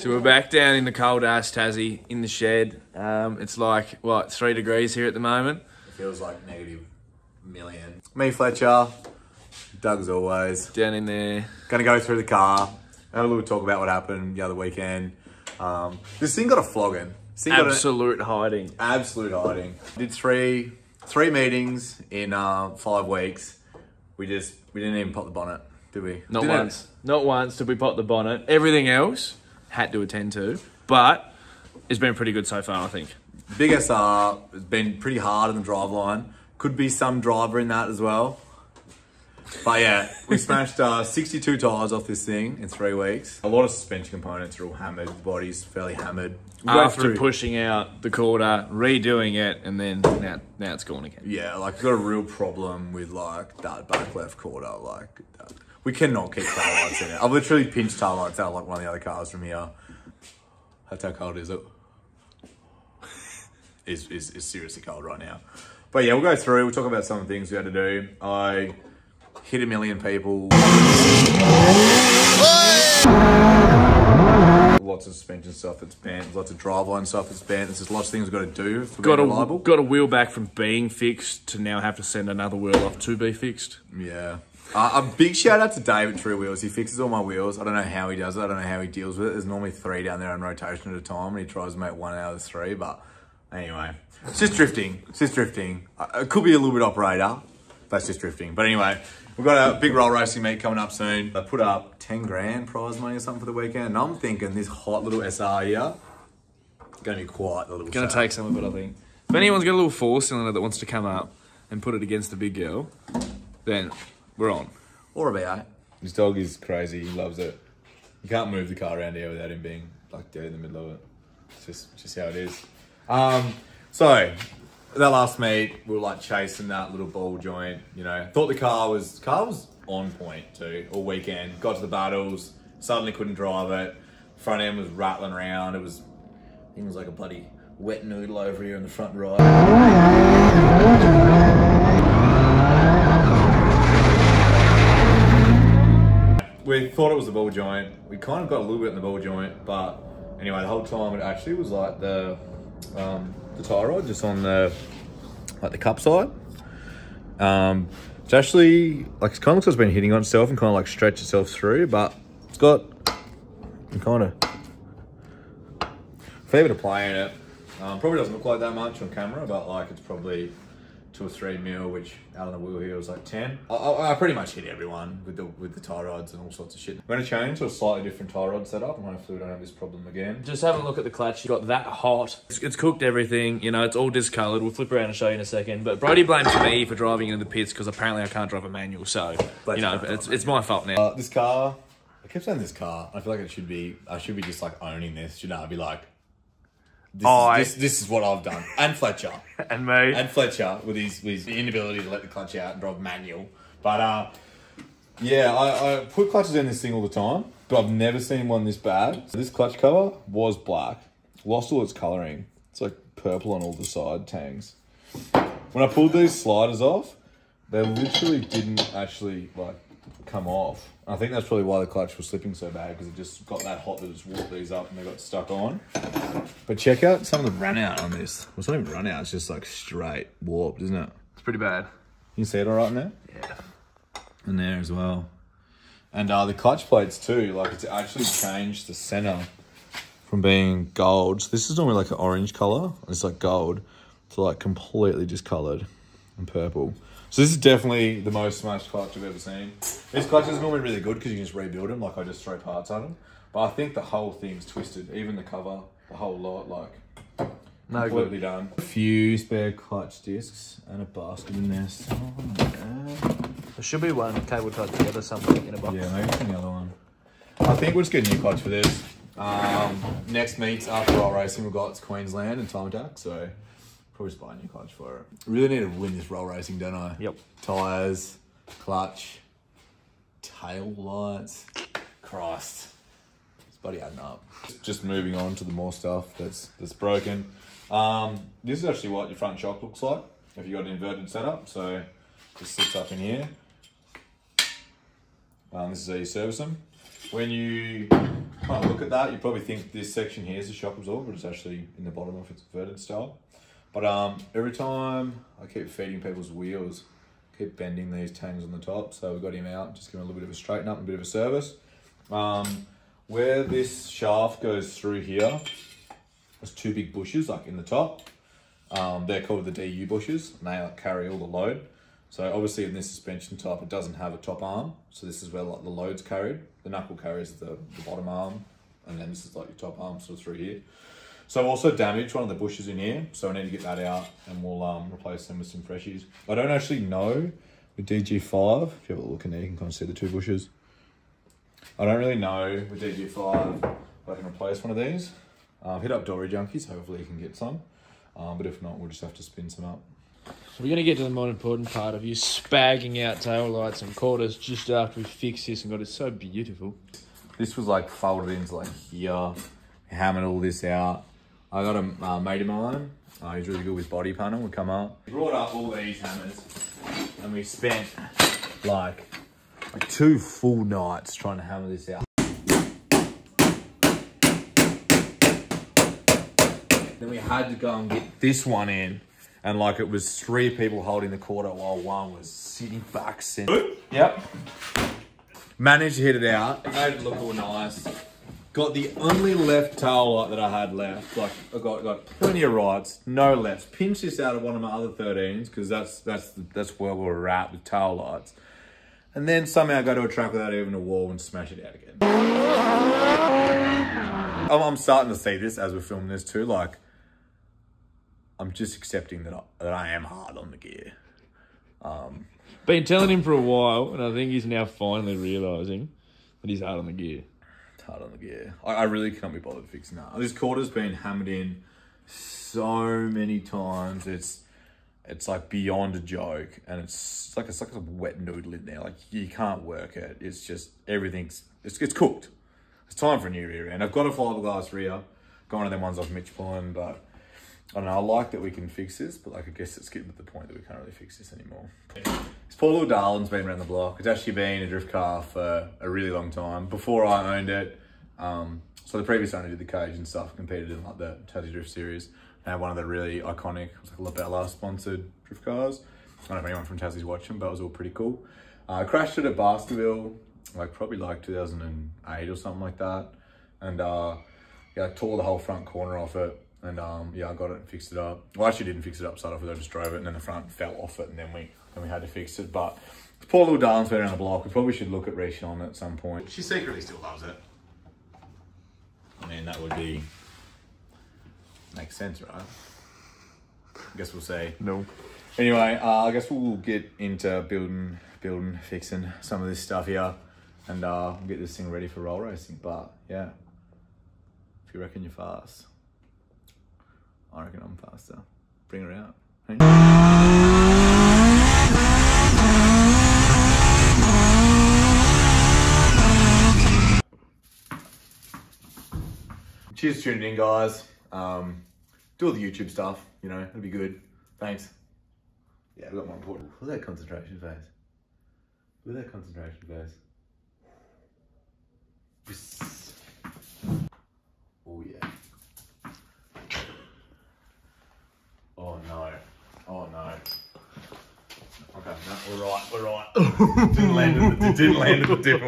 So we're back down in the cold ass Tassie in the shed. It's like, what, 3 degrees here at the moment? It feels like -1,000,000. Me, Fletcher. Doug as always. Down in there. Gonna go through the car. Have a little talk about what happened the other weekend. This thing got a flogging. Absolute hiding. Absolute hiding. Did three meetings in 5 weeks. We didn't even pop the bonnet, did we? Not once. Not once did we pop the bonnet. Everything else had to attend to, but it's been pretty good so far, I think. Big SR has been pretty hard on the drive line. Could be some driver in that as well. But yeah, we smashed 62 tyres off this thing in 3 weeks. A lot of suspension components are all hammered. The body's fairly hammered. After pushing out the quarter, redoing it, and then now it's gone again. Yeah, like we've got a real problem with like that back left quarter. Like we cannot keep tail lights in it. I've literally pinched tail lights out like one of the other cars from here. That's how cold is it? Is seriously cold right now. But yeah, we'll go through. We'll talk about some of the things we had to do. I hit 1 million people. Lots of suspension stuff that's bent. Lots of driveline stuff that's bent. There's just lots of things we've got to do for being reliable. Got a wheel back from being fixed to now have to send another wheel off to be fixed. Yeah. A big shout out to David True Wheels. He fixes all my wheels. I don't know how he does it. I don't know how he deals with it. There's normally 3 down there on rotation at a time, and he tries to make 1 out of 3. But anyway, it's just drifting. It's just drifting. It could be a little bit operator. That's just drifting. But anyway, we've got a big roll racing meet coming up soon. I put up 10 grand prize money or something for the weekend. And I'm thinking this hot little SR here is going to be quite a little Going to take some of it, I think. If anyone's got a little 4-cylinder that wants to come up and put it against the big girl, then we're on. Or about. This dog is crazy. He loves it. You can't move the car around here without him being like dead in the middle of it. It's just how it is. So that last meet, we were like chasing that little ball joint. You know, thought the car was on point too all weekend. Got to the battles, suddenly couldn't drive it. Front end was rattling around. It was like a bloody wet noodle over here in the front right. We thought it was the ball joint. We kind of got a little bit in the ball joint, but anyway, the whole time it actually was like the tie rod just on the cup side. It's actually like it kind of looks like it's been hitting on itself and kind of like stretched itself through, but it's got kind of a fair bit of play in it. Probably doesn't look like that much on camera, but like it's probably 2 or 3 mil, which out on the wheel here was like 10. I pretty much hit everyone with the tie rods and all sorts of shit. I'm going to change to a slightly different tie rod setup, and hopefully we don't have this problem again. Just have a look at the clutch. You got that hot. It's cooked everything. You know, it's all discoloured. We'll flip around and show you in a second. But Brody blames me for driving into the pits because apparently I can't drive a manual. So, you know, it's my fault now. This car, I kept saying this car. I feel like I should be just like owning this. Shouldn't I be like, this is what I've done. And Fletcher. And me. And Fletcher with his inability to let the clutch out and drive manual. But yeah, I put clutches in this thing all the time, but I've never seen one this bad. So this clutch cover was black. Lost all its colouring. It's like purple on all the side tangs. When I pulled these sliders off, they literally didn't actually like come off. I think that's probably why the clutch was slipping so bad, because it just got that hot that it just warped these up and they got stuck on. But check out some of the run out on this. Well, it's not even run out, it's just like straight warped, isn't it? It's pretty bad. You can see it all right in there? Yeah. And there as well. And the clutch plates too, like it's actually changed the center from being gold. So this is normally like an orange color. It's like gold to like completely discolored and purple. So this is definitely the most smashed clutch I've ever seen. These clutches are normally really good because you can just rebuild them, like I just throw parts at them. But I think the whole thing's twisted, even the cover, the whole lot, like completely done. A few spare clutch discs and a basket in there. So, there should be one cable tied together somewhere in a box. Yeah, maybe from the other one. I think we'll just get a new clutch for this. Next meets after roll racing, we've got Queensland and Time Attack, so probably just buy a new clutch for it. Really need to win this roll racing, don't I? Yep. Tyres, clutch, tail lights. Christ. It's bloody adding up. Just moving on to the more stuff that's broken. This is actually what your front shock looks like if you got an inverted setup. So just sits up in here. This is how you service them. When you Kind of look at that, you probably think this section here is the shock absorber, but it's actually in the bottom if it's inverted style. But every time I keep feeding people's wheels, keep bending these tangs on the top. So we've got him out, just give him a little bit of a straighten up and a bit of a service. Where this shaft goes through here, there's two big bushes like in the top. They're called the DU bushes, and they like, carry all the load. So obviously in this suspension type, it doesn't have a top arm. So this is where like the load's carried. The knuckle carries the bottom arm, and then this is like your top arm sort of through here. So I've also damaged one of the bushes in here, so I need to get that out, and we'll replace them with some freshies. I don't actually know with DG5, if you have a look in there, you can kind of see the two bushes. I don't really know with DG5 if I can replace one of these. Hit up Dory Junkies, hopefully you can get some. But if not, we'll just have to spin some up. So we're going to get to the more important part of you spagging out tail lights and quarters just after we fix this and got it so beautiful. This was like folded into like here, hammered all this out. I got a mate of mine, he's really good with body panel, would come up. We brought up all these hammers and we spent like 2 full nights trying to hammer this out. Then we had to go and get this one in, and like it was 3 people holding the quarter while one was sitting back center. Yep. Managed to hit it out, it made it look all nice. Got the only left tail light that I had left. Like I got plenty of rights, no lefts. Pinched this out of one of my other 13s because that's where we were at with tail lights. And then somehow go to a track without even a wall and smash it out again. I'm starting to see this as we're filming this too. Like I'm just accepting that I am hard on the gear. Been telling him for a while, and I think he's now finally realising that he's hard on the gear. Hard on the gear. I really can't be bothered fixing that. This quarter's been hammered in so many times. It's like beyond a joke, and it's like a wet noodle in there. Like you can't work it. It's just everything's it's cooked. It's time for a new rear end. I've got a fiberglass rear. Got one of them ones off Mitch pulling, but I don't know. I like that we can fix this, but like I guess it's getting to the point that we can't really fix this anymore. This poor little darling's been around the block. It's actually been a drift car for a really long time. Before I owned it, so the previous owner did the cage and stuff, competed in like the Tassie Drift Series. They had one of the really iconic, it was like Labella sponsored drift cars. I don't know if anyone from Tassie's watching, but it was all pretty cool. I crashed it at Baskerville, probably 2008 or something like that. And yeah, I tore the whole front corner off it. And yeah, I got it and fixed it up. Well, I actually didn't fix it up, started off with it, I just drove it, and then the front fell off it, and then we had to fix it. But the poor little darling's been around the block. We probably should look at reshowing it at some point. She secretly still loves it. I mean, that would be... makes sense, right? I guess we'll say. No. Anyway, I guess we'll get into building, fixing some of this stuff here, and we'll get this thing ready for roll racing. But yeah, if you reckon you're fast, I reckon I'm faster. Bring her out. Hey. Cheers for tuning in, guys. Do all the YouTube stuff, you know, it'll be good. Thanks. Yeah, I've got more important. Look at that concentration phase. Look at that concentration phase. Yes. Oh yeah. Oh no. Oh no. Okay, no, we're right. Didn't land at the dip.